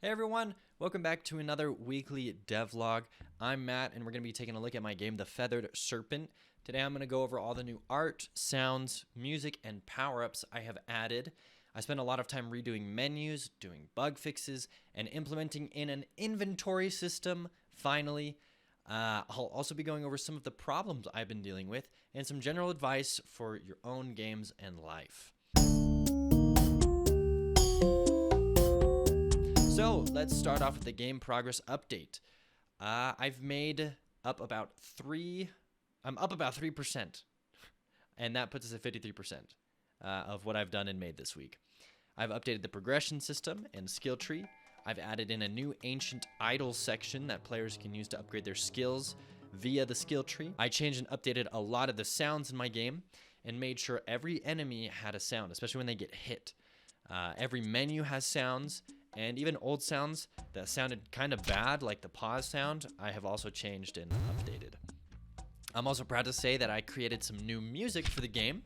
Hey everyone, welcome back to another weekly devlog. I'm Matt and we're going to be taking a look at my game, The Feathered Serpent. Today I'm going to go over all the new art, sounds, music, and power-ups I have added. I spent a lot of time redoing menus, doing bug fixes, and implementing in an inventory system, finally. I'll also be going over some of the problems I've been dealing with and some general advice for your own games and life. So let's start off with the game progress update. I've made up about I'm up about 3%, and that puts us at 53% of what I've done and made this week. I've updated the progression system and skill tree. I've added in a new ancient idol section that players can use to upgrade their skills via the skill tree. I changed and updated a lot of the sounds in my game and made sure every enemy had a sound, especially when they get hit. Every menu has sounds, and even old sounds that sounded kind of bad, like the pause sound, I have also changed and updated. I'm also proud to say that I created some new music for the game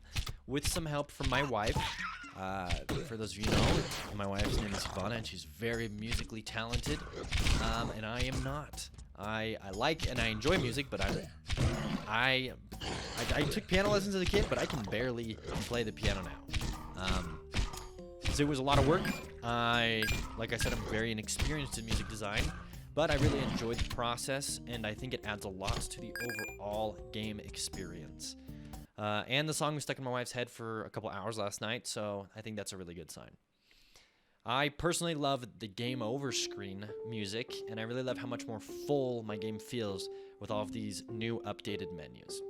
with some help from my wife. For those of you who know, my wife's name is Ivana, and she's very musically talented, and I am not. I like and I enjoy music, but I took piano lessons as a kid, but I can barely play the piano now. So it was a lot of work. Like I said, I'm very inexperienced in music design, but I really enjoyed the process, and I think it adds a lot to the overall game experience. And the song was stuck in my wife's head for a couple hours last night, so I think that's a really good sign. I personally love the game over screen music, and I really love how much more full my game feels with all of these new updated menus.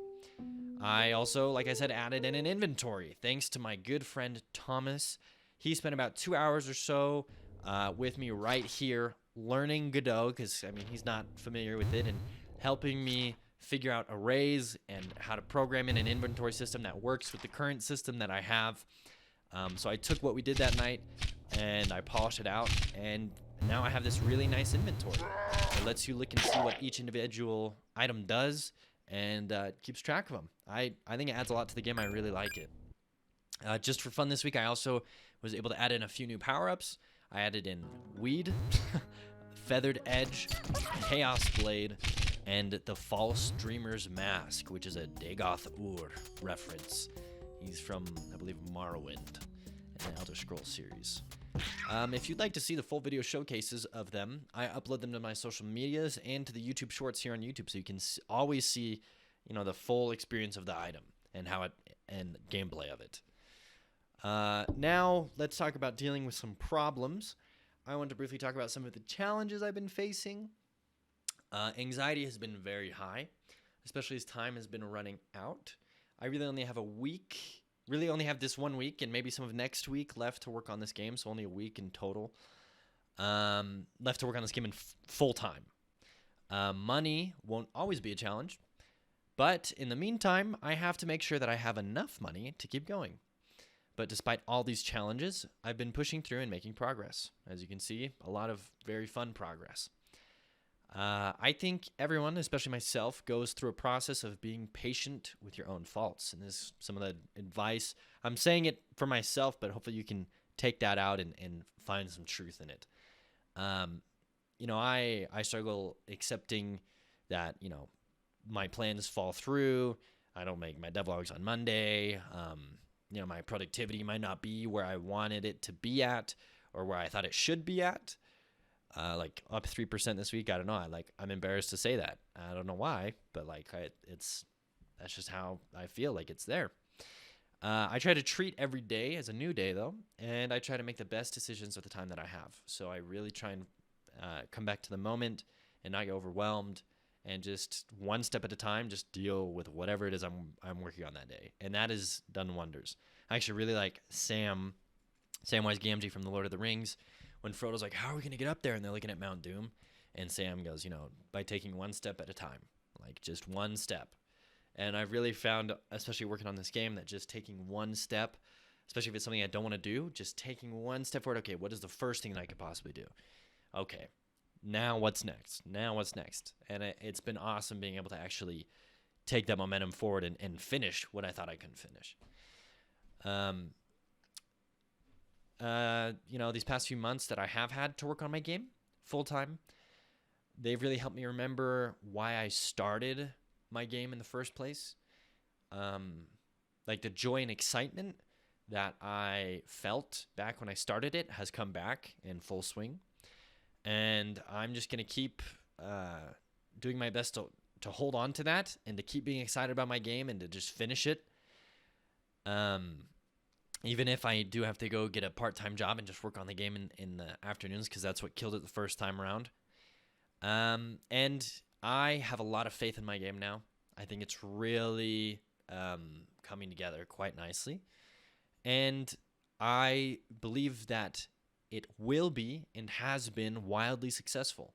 I also, like I said, added in an inventory, thanks to my good friend Thomas. He spent about 2 hours or so with me right here learning Godot, because, I mean, he's not familiar with it, and helping me figure out arrays and how to program in an inventory system that works with the current system that I have. So I took what we did that night, and I polished it out, and now I have this really nice inventory. It lets you look and see what each individual item does, and keeps track of them. I think it adds a lot to the game. I really like it. Just for fun this week, I also was able to add in a few new power-ups. I added in Weed, Feathered Edge, Chaos Blade, and the False Dreamer's Mask, which is a Dagoth Ur reference. He's from, I believe, Morrowind in the Elder Scrolls series. If you'd like to see the full video showcases of them, I upload them to my social medias and to the YouTube Shorts here on YouTube, so you can always see, the full experience of the item and how it and gameplay of it. Now, let's talk about dealing with some problems. I want to briefly talk about some of the challenges I've been facing. Anxiety has been very high, especially as time has been running out. I really only have this 1 week and maybe some of next week left to work on this game, so only a week in total left to work on this game in full time. Money won't always be a challenge, but in the meantime, I have to make sure that I have enough money to keep going. But despite all these challenges, I've been pushing through and making progress. As you can see, a lot of very fun progress. I think everyone, especially myself, goes through a process of being patient with your own faults. And this is some of the advice. I'm saying it for myself, but hopefully you can take that out and find some truth in it. I struggle accepting that, my plans fall through. I don't make my devlogs on Monday. My productivity might not be where I wanted it to be at or where I thought it should be at. Like up 3% this week. I don't know. I'm embarrassed to say that. I don't know why, but that's just how I feel like it's there. I try to treat every day as a new day though, and I try to make the best decisions with the time that I have. So I really try and come back to the moment and not get overwhelmed, and just one step at a time, just deal with whatever it is I'm working on that day. And that has done wonders. I actually really like Samwise Gamgee from The Lord of the Rings. When Frodo's like, how are we going to get up there? And they're looking at Mount Doom. And Sam goes, by taking one step at a time. Like, just one step. And I've really found, especially working on this game, that just taking one step, especially if it's something I don't want to do, just taking one step forward. Okay, what is the first thing that I could possibly do? Okay. Now what's next? And it's been awesome being able to actually take that momentum forward and finish what I thought I couldn't finish. these past few months that I have had to work on my game full time, they've really helped me remember why I started my game in the first place. Like the joy and excitement that I felt back when I started it has come back in full swing. And I'm just going to keep doing my best to hold on to that and to keep being excited about my game and to just finish it. Even if I do have to go get a part-time job and just work on the game in the afternoons, because that's what killed it the first time around. And I have a lot of faith in my game now. I think it's really coming together quite nicely. And I believe that it will be and has been wildly successful,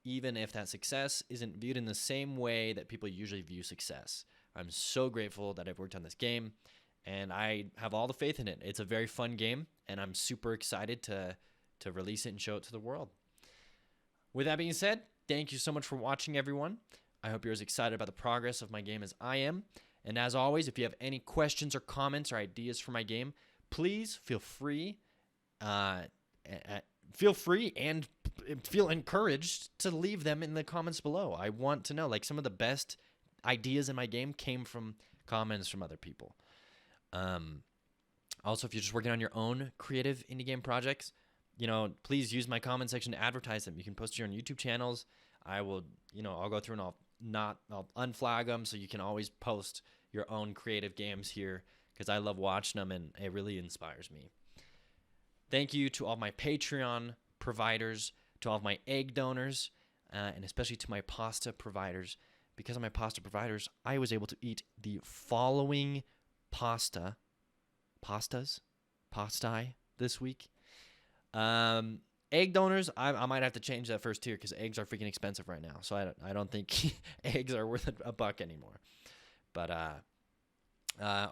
even if that success isn't viewed in the same way that people usually view success. I'm so grateful that I've worked on this game, and I have all the faith in it. It's a very fun game, and I'm super excited to release it and show it to the world. With that being said, thank you so much for watching, everyone. I hope you're as excited about the progress of my game as I am. And as always, if you have any questions or comments or ideas for my game, please feel free and feel encouraged to leave them in the comments below. I want to know, like, some of the best ideas in my game came from comments from other people. Also, if you're just working on your own creative indie game projects, please use my comment section to advertise them. You can post your own YouTube channels. I will, I'll go through and I'll unflag them, so you can always post your own creative games here, because I love watching them and it really inspires me. Thank you to all my Patreon providers, to all of my egg donors, and especially to my pasta providers. Because of my pasta providers, I was able to eat the following pastai this week. Egg donors, I might have to change that first tier because eggs are freaking expensive right now. So I don't think eggs are worth $1 anymore. But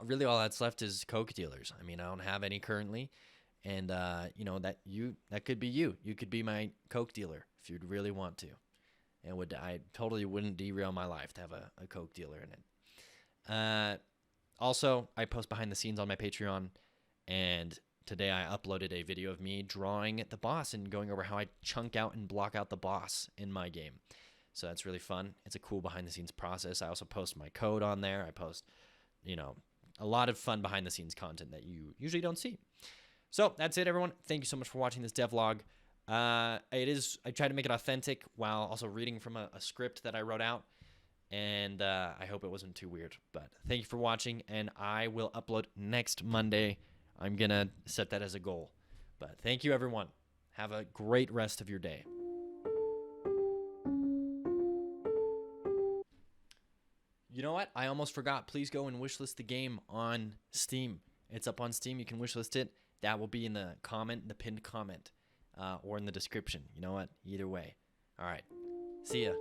really all that's left is Coke dealers. I mean, I don't have any currently. And, that could be you. You could be my Coke dealer if you'd really want to. And I totally wouldn't derail my life to have a Coke dealer in it. Also, I post behind the scenes on my Patreon, and today I uploaded a video of me drawing the boss and going over how I chunk out and block out the boss in my game. So that's really fun. It's a cool behind the scenes process. I also post my code on there. I post, a lot of fun behind the scenes content that you usually don't see. So that's it, everyone. Thank you so much for watching this devlog. I try to make it authentic while also reading from a script that I wrote out. And I hope it wasn't too weird. But thank you for watching, and I will upload next Monday. I'm going to set that as a goal. But thank you, everyone. Have a great rest of your day. You know what? I almost forgot. Please go and wishlist the game on Steam. It's up on Steam. You can wishlist it. That will be in the pinned comment, or in the description. You know what? Either way. All right. See ya.